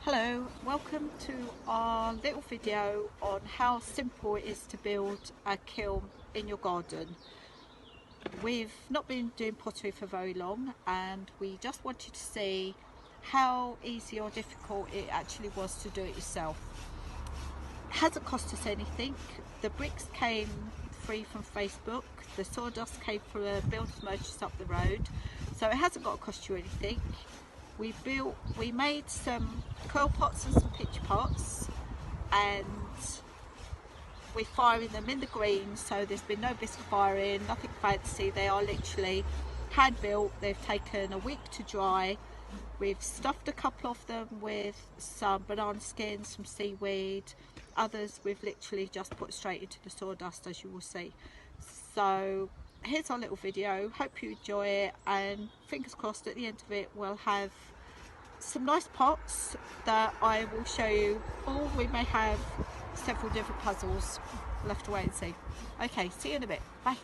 Hello, welcome to our little video on how simple it is to build a kiln in your garden. We've not been doing pottery for very long and we just wanted to see how easy or difficult it actually was to do it yourself. It hasn't cost us anything. The bricks came free from Facebook, the sawdust came from a builder's merchant up the road, so it hasn't got to cost you anything. We made some coil pots and some pitch pots, and we're firing them in the green, so there's been no biscuit firing, nothing fancy. They are literally hand built. They've taken a week to dry. We've stuffed a couple of them with some banana skins, some seaweed. Others we've literally just put straight into the sawdust, as you will see. So here's our little video. Hope you enjoy it, and fingers crossed at the end of it we'll have some nice pots that I will show you, or we may have several different puzzles. We'll have to wait and see. Okay, see you in a bit. Bye.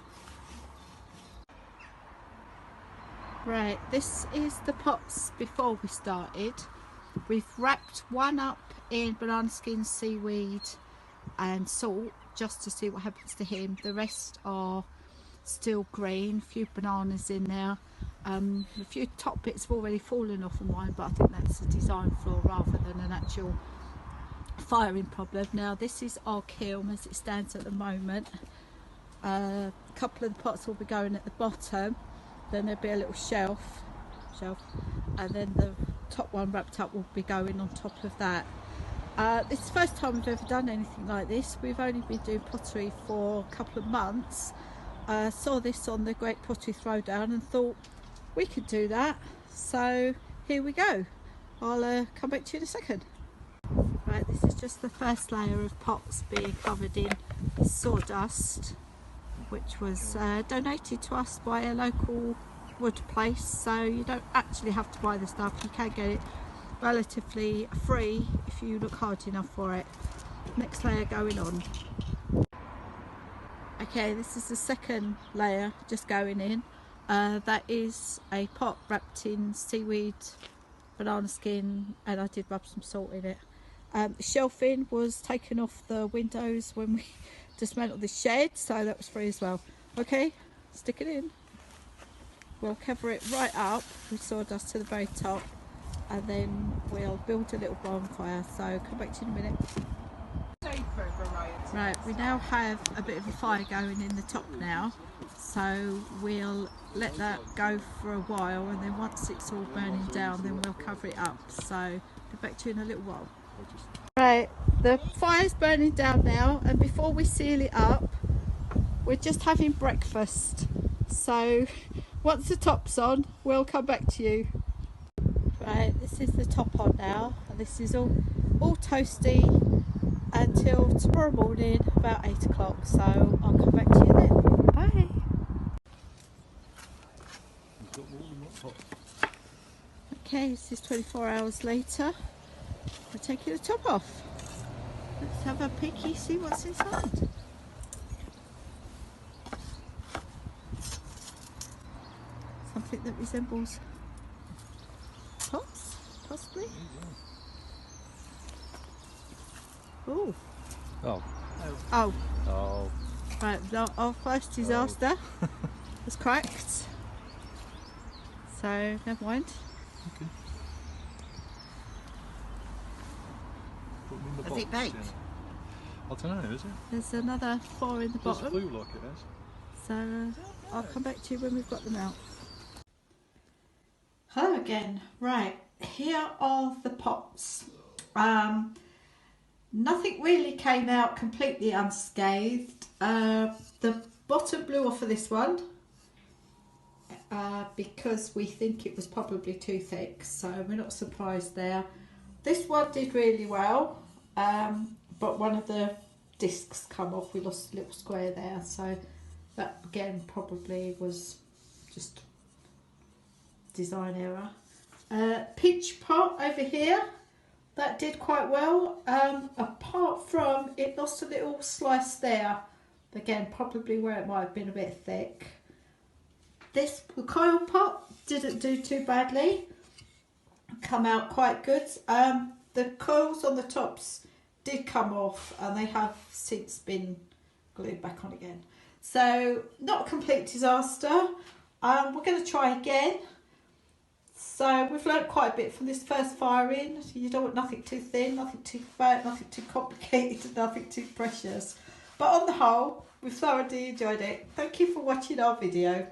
Right, this is the pots before we started. We've wrapped one up in banana skin, seaweed and salt just to see what happens to him. The rest are still green, a few bananas in there. A few top bits have already fallen off of mine, but I think that's a design flaw rather than an actual firing problem. Now this is our kiln as it stands at the moment. A couple of the pots will be going at the bottom, then there'll be a little shelf, and then the top one wrapped up will be going on top of that. This is the first time we've ever done anything like this. We've only been doing pottery for a couple of months. Saw this on the Great Pottery Throwdown and thought we could do that, so here we go. I'll come back to you in a second. Right, this is just the first layer of pots being covered in sawdust, which was donated to us by a local wood place, so you don't actually have to buy the stuff. You can get it relatively free if you look hard enough for it. Next layer going on. Okay, this is the second layer just going in. That is a pot wrapped in seaweed, banana skin, and I did rub some salt in it. The shelving was taken off the windows when we dismantled the shed, so that was free as well. Okay, stick it in. We'll cover it right up with sawdust to the very top, and then we'll build a little bonfire, so come back to you in a minute. Right, we now have a bit of a fire going in the top now, so we'll let that go for a while, and then once it's all burning down then we'll cover it up, so get back to you in a little while. Right, the fire's burning down now, and before we seal it up we're just having breakfast, so once the top's on we'll come back to you. Right, this is the top on now, and this is all toasty until tomorrow morning about 8 o'clock, so I'll come back to you then. Bye. Okay, this is 24 hours later. We're taking the top off. Let's have a peeky, see what's inside. Something that resembles pots, possibly. Ooh. Oh. Oh. Oh. Right, our first disaster was cracked. So, never mind. Okay. Has it baked? I don't know, is it? There's another 4 in the bottom. It does feel like it has. So, I'll come back to you when we've got them out. Hello again. Right, here are the pots. Nothing really came out completely unscathed. The bottom blew off of this one because we think it was probably too thick, so we're not surprised there. This one did really well, but one of the discs come off. We lost a little square there, so that again probably was just design error. Pitch pot over here, that did quite well, apart from it lost a little slice there, again probably where it might have been a bit thick. This coil pot didn't do too badly, come out quite good. the coils on the tops did come off and they have since been glued back on again. So not a complete disaster. We're going to try again. So we've learnt quite a bit from this first firing. You don't want nothing too thin, nothing too fat, nothing too complicated, nothing too precious. But on the whole, we've thoroughly enjoyed it. Thank you for watching our video.